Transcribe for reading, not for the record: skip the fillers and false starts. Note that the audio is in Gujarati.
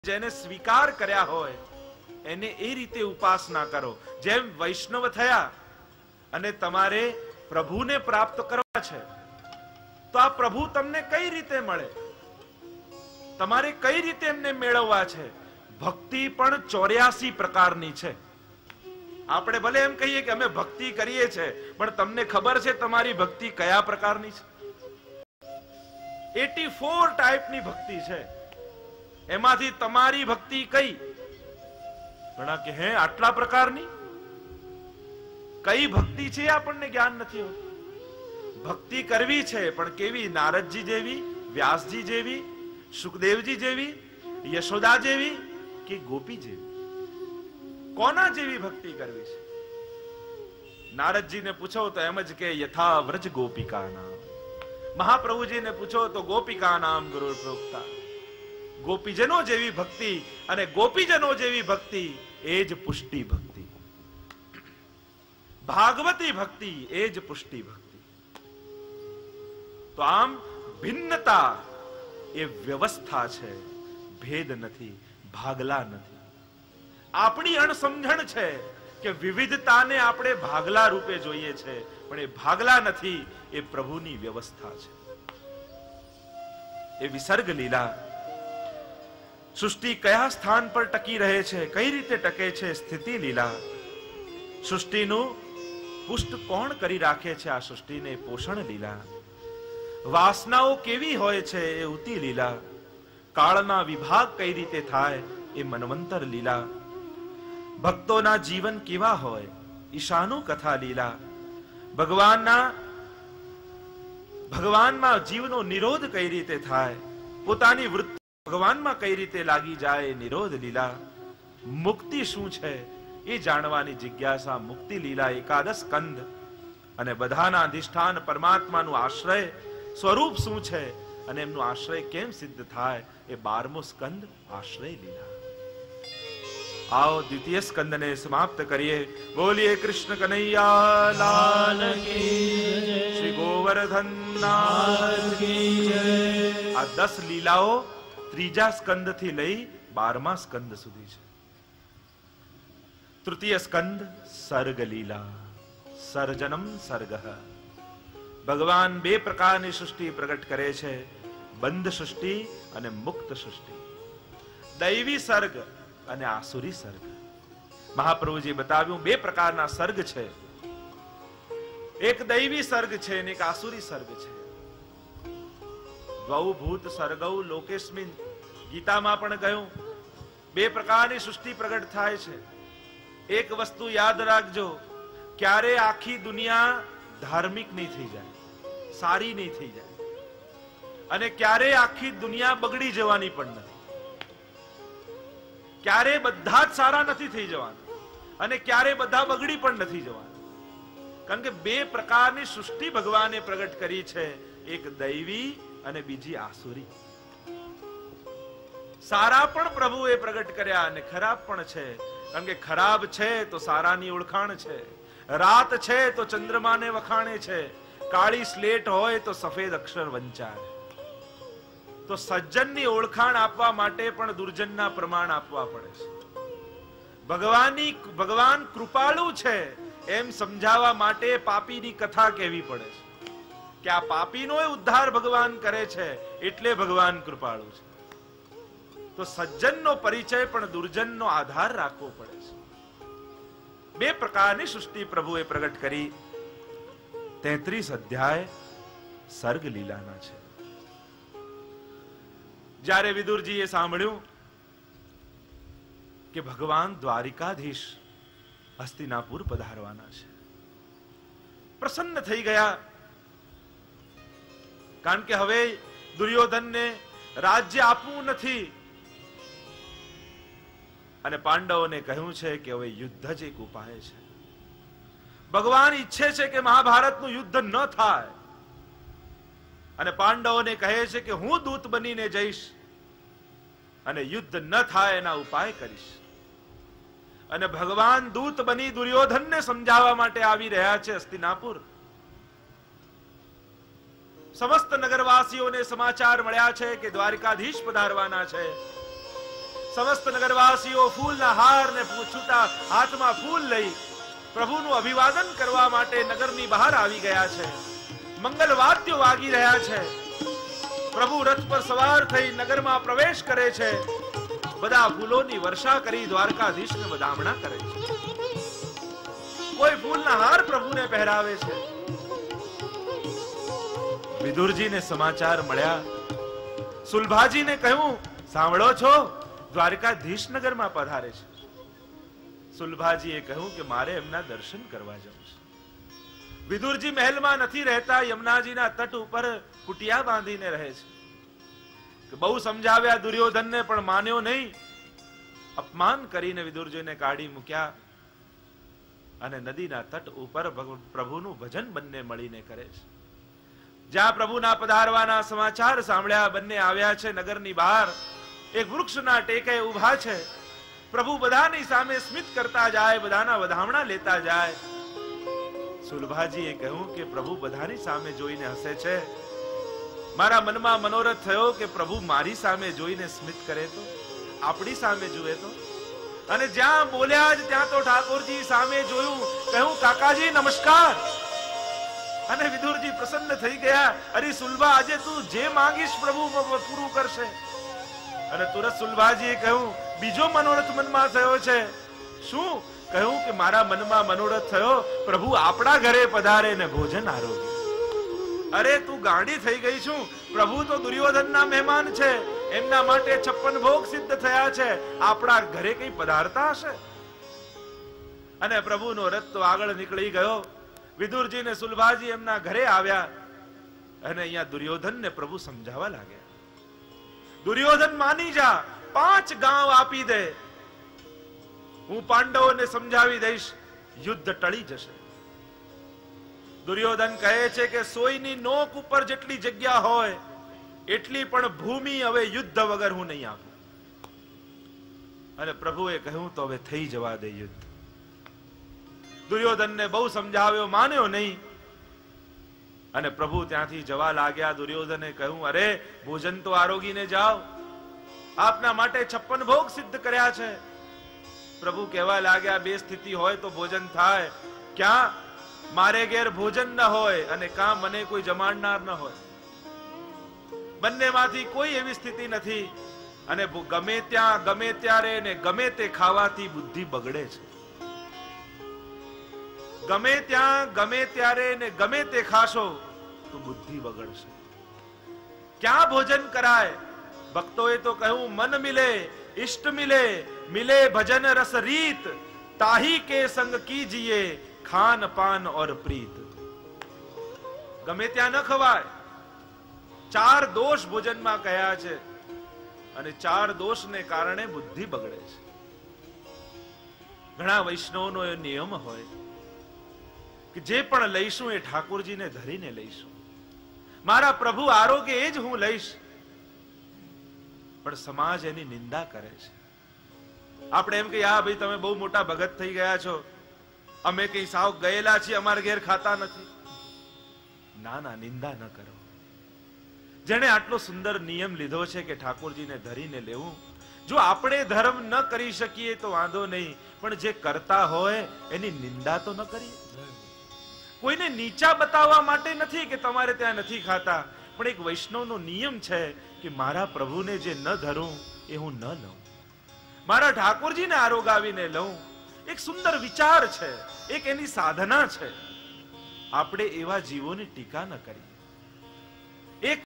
જેને સ્વીકાર કર્યા હોય એને એ રીતે ઉપાસના કરો. જેમ વૈષ્ણવ થયા અને તમારે પ્રભુને પ્રાપ્ત કરવા છે, તો આ પ્રભુ તમને કઈ રીતે મળે, તમારે કઈ રીતે એમને મેળવવા છે? ભક્તિ પણ 84 પ્રકારની છે. આપણે ભલે એમ કહીએ કે અમે ભક્તિ કરીએ છીએ, પણ તમને ખબર છે તમારી ભક્તિ કયા પ્રકારની છે? 84 ટાઈપની ભક્તિ છે. એમાંથી તમારી ભક્તિ કઈ? ઘણા કે હે આટલા પ્રકારની કઈ ભક્તિ છે આપણને જ્ઞાન નથી હોતું. ભક્તિ કરવી છે પણ કેવી? નારદજી જેવી, વ્યાસજી જેવી, સુખદેવજી જેવી, યશોદા જેવી કે ગોપી જેવી? કોના જેવી ભક્તિ કરવી છે? નારદજીને પૂછો તો એમ જ કે યથા વ્રજ ગોપિકા નામ. મહાપ્રભુજીને પૂછો તો ગોપિકા નામ ગુરુ પ્રોક્તા. ગોપીજનો જેવી ભક્તિ અને ગોપીજનો જેવી ભક્તિ એ જ પુષ્ટિ ભક્તિ. ભાગવતી ભક્તિ એ જ પુષ્ટિ ભક્તિ. તો આમ ભિન્નતા એ વ્યવસ્થા છે, ભેદ નથી, ભાગલા નથી. આપણી અણસમજણ છે કે વિવિધતાને આપણે ભાગલા રૂપે જોઈએ છે, પણ એ ભાગલા નથી, એ પ્રભુની વ્યવસ્થા છે. એ વિસર્ગ લીલા સૃષ્ટિ કયા સ્થાન પર ટકી રહે છે, કઈ રીતે ટકે છે, સ્થિતિ લીલા. સૃષ્ટિનું પુષ્ટ કોણ કરી રાખે છે? આ સૃષ્ટિને પોષણ લીલા. વાસનાઓ કેવી હોય છે? એ ઉતી લીલા. કાળના વિભાગ કઈ રીતે થાય? એ મનવંતર લીલા. ભક્તોના જીવન કેવા હોય? ઈશાનું કથા લીલા. ભગવાનમાં જીવનો નિરોધ કઈ રીતે થાય? પોતાની વૃત્તિ ભગવાનમાં કઈ રીતે લાગી જાય? નિરોધ લીલા. મુક્તિ શું છે એ જાણવાની જિજ્ઞાસા, મુક્તિ લીલા. એકાદશ સ્કંદ અને બધાના અધિષ્ઠાન પરમાત્માનું આશ્રય સ્વરૂપ શું છે અને એમનું આશ્રય કેમ સિદ્ધ થાય? એ 12મો સ્કંદ આશ્રય લીલા. આવો દ્વિતીય સ્કંદને સમાપ્ત કરીએ. બોલીએ કૃષ્ણ કનૈયા લાલ કી, શ્રી ગોવર્ધન નાથ કી જય. આ 10 લીલાઓ ત્રીજા સ્કંદ થી લઈ 12મા સ્કંદ સુધી છે. તૃતીય સ્કંદ સર્ગ લીલા. સર્જનમ સર્ગ. ભગવાન 2 પ્રકારની સૃષ્ટિ પ્રગટ કરે છે, બંધ સૃષ્ટિ અને મુક્ત સૃષ્ટિ. દૈવી સર્ગ અને આસુરી સર્ગ. મહાપ્રભુજી બતાવ્યું 2 પ્રકારના સર્ગ છે. એક દૈવી સર્ગ છે અને એક આસુરી સર્ગ છે. દ્વૌ ભૂત સર્ગૌ લોકેસ્મિન. ગીતામાં પણ કહ્યું 2 પ્રકારની સૃષ્ટિ પ્રગટ થાય છે. એક વસ્તુ યાદ રાખજો, ક્યારે આખી દુનિયા ધાર્મિક નહીં થઈ જાય, સારી નહીં થઈ જાય, અને ક્યારે આખી દુનિયા બગડી જવાની પણ નથી. ક્યારે બધા જ સારા નથી થઈ જવાના અને ક્યારે બધા બગડી પણ નથી જવાના. કારણ કે 2 પ્રકારની સૃષ્ટિ ભગવાને પ્રગટ કરી છે, એક દૈવી અને બીજી આસુરી. સારા પણ પ્રભુએ પ્રગટ કર્યા અને ખરાબ પણ છે. કારણ કે ખરાબ છે તો સારાની ઓળખાણ છે, રાત છે તો ચંદ્રમાને વખાણે છે, કાળી સ્લેટ હોય તો સફેદ અક્ષર વંચાય. તો સજ્જનની ઓળખાણ આપવા માટે પણ દુર્જનના પ્રમાણ આપવા પડે છે. ભગવાન કૃપાળુ છે એમ સમજાવવા માટે પાપીની કથા કહેવી પડે છે કે આ પાપીનો ઉદ્ધાર ભગવાન કરે છે, એટલે ભગવાન કૃપાળુ છે. તો સજ્જનનો પરિચય પણ દુર્જનનો આધાર રાખવો પડે છે. 2 પ્રકારની સૃષ્ટિ પ્રભુએ પ્રગટ કરી. 33 અધ્યાય સર્ગ લીલાના છે. જ્યારે વિદુરજીએ સાંભળ્યું કે ભગવાન દ્વારિકાધીશ હસ્તિનાપુર પધારવાના છે, પ્રસન્ન થઈ ગયા. કારણ કે હવે દુર્યોધનને રાજ્ય આપવું નથી અને પાંડવોને કહ્યું છે કે હવે યુદ્ધ જ એક ઉપાય છે. ભગવાન ઈચ્છે છે કે મહાભારતનું યુદ્ધ ન થાય અને પાંડવોને કહે છે કે હું દૂત બનીને જઈશ અને યુદ્ધ ન થાય એના ઉપાય કરીશ. અને ભગવાન દૂત બની દુર્યોધનને સમજાવવા માટે આવી રહ્યા છે હસ્તિનાપુર. સમસ્ત નગરવાસીઓને સમાચાર મળ્યા છે કે દ્વારિકાધીશ પધારવાના છે. સમસ્ત નગરવાસીઓ ફૂલના હાર ને છૂટા હાથમાં ફૂલ લઈ પ્રભુનું અભિવાદન કરવા માટે નગરની બહાર આવી ગયા છે. મંગલ વાદ્યો વાગી રહ્યા છે. પ્રભુ રથ પર સવાર થઈ નગરમાં પ્રવેશ કરે છે. બધા ફૂલોની વર્ષા કરી દ્વારકાધીશને વધામણા કરે છે. કોઈ ફૂલના હાર પ્રભુને પહેરાવે છે. વિદુરજીને સમાચાર મળ્યા. સુલભાજીને કહ્યું, સાંભળો છો, દ્વારકાધીશ નગરમાં પધારે છે. સુલભાજીએ કહ્યું કે મારે એમના દર્શન કરવા જવું છે. વિદુરજી મહેલમાં નથી રહેતા, યમુનાજીના તટ ઉપર કુટિયા બાંધીને રહે છે. કે બહુ સમજાવ્યા દુર્યોધનને પણ માન્યો નહીં. અપમાન કરીને વિદુરજીને કાઢી મૂક્યા અને નદીના તટ ઉપર પ્રભુનું ભજન બંને મળીને કરે છે. જ્યાં પ્રભુના પધારવાના સમાચાર સાંભળ્યા બંને આવ્યા છે નગરની બહાર. એક વૃક્ષના ટેકે ઉભા છે. પ્રભુ બધાની સામે સ્મિત કરતા જાય, બધાના વધામણા લેતા જાય. સુલભાજીએ કહ્યું કે પ્રભુ બધાની સામે જોઈને હસે છે. મારા મનમાં મનોરથ થયો કે પ્રભુ મારી સામે જોઈને સ્મિત કરે તો, આપણી સામે જુએ તો. અને જ્યાં બોલ્યા જ ત્યાં તો ઠાકોરજી સામે જોયું. કહ્યું, કાકાજી નમસ્કાર. અને વિદુરજી પ્રસન્ન થઈ ગયા. અરે સુલભા, આજે તું જે માંગીશ પ્રભુ પૂરું કરશે. અને તુરત સુલભાજીએ કહ્યું, બીજો મનોરથ મનમાં થયો છે. શું? કહ્યું કે મારા મનમાં મનોરથ થયો પ્રભુ આપણા ઘરે પધારે ને ભોજન આરોગ્ય. અરે તું ગાંડી થઈ ગઈ છું? પ્રભુ તો દુર્યોધનના મહેમાન છે, એમના માટે 56 ભોગ સિદ્ધ થયા છે, આપણા ઘરે કઈ પધારતા હશે? અને પ્રભુનો રથ તો આગળ નીકળી ગયો. વિદુરજી ને સુલભાજી એમના ઘરે આવ્યા અને અહીંયા દુર્યોધનને પ્રભુ સમજાવવા લાગ્યા. દુર્યોધન માની જા, 5 ગાંવ આપી દે, હું પાંડવોને સમજાવી દઈશ, યુદ્ધ ટળી જશે. દુર્યોધન કહે છે કે સોયની નોક ઉપર જેટલી જગ્યા હોય એટલી પણ ભૂમિ હવે યુદ્ધ વગર હું નહીં આપું. અને પ્રભુએ કહ્યું તો હવે થઈ જવા દે યુદ્ધ. દુર્યોધનને બહુ સમજાવ્યો, માન્યો નહીં. અને પ્રભુ ત્યાંથી જવા લાગ્યા. દુર્યોધને કહ્યું, અરે ભોજન તો આરોગીને જાઓ, આપના માટે 56 ભોગ સિદ્ધ કર્યા છે. પ્રભુ કહેવા લાગ્યા, બે સ્થિતિ હોય તો ભોજન થાય. ક્યાં? મારે ઘેર ભોજન ન હોય અને કાં મને કોઈ જમાડનાર ન હોય. બંનેમાંથી કોઈ એવી સ્થિતિ નથી. અને ગમે ત્યાં ગમે ત્યારે ને ગમે તે ખાવાથી બુદ્ધિ બગડે છે. ગમે ત્યાં ગમે ત્યારે ને ગમે તે ખાશો તો બુદ્ધિ બગડશે. ક્યાં ભોજન કરાય? ભક્તોએ તો કહ્યું, મન મિલે ઇષ્ટ મિલે, મિલે ભજન રસ રીત, તાહી કે સંગ કીજીએ ખાન પાન ઓર પ્રીત. ગમે ત્યાં ન ખવાય. 4 દોષ ભોજનમાં કયા છે અને 4 દોષને કારણે બુદ્ધિ બગડે છે. ઘણા વૈષ્ણવનો એ નિયમ હોય કે જે પણ લઈશું એ ઠાકોરજીને ધરીને લઈશું. મારા પ્રભુ આરોગ્ય એ જ હું લઈશ. પણ સમાજ એની નિંદા કરે છે. આપણે એમ કે આ ભાઈ તમે બહુ મોટા ભગત થઈ ગયા છો, અમે કઈ સાવ ગયેલા છીએ, અમારા ઘેર ખાતા નથી. ના ના, નિંદા ન કરો. જેને આટલો સુંદર નિયમ લીધો છે કે ઠાકોરજીને ધરીને લેવું, જો આપણે ધર્મ ન કરી શકીએ તો વાંધો નહીં, પણ જે કરતા હોય એની નિંદા તો ન કરીએ. કોઈને નીચા બતાવવા માટે નથી કે તમારે ત્યાં નથી ખાતા, પણ એક વૈષ્ણવનો નિયમ છે કે મારા પ્રભુને જે ન ધરું એ હું ન લઉં, મારા ઠાકોરજીને આરોગાવીને લઉં. એક સુંદર વિચાર છે, એક એની સાધના છે. આપણે એવા જીવોની ટીકા ન કરીએ.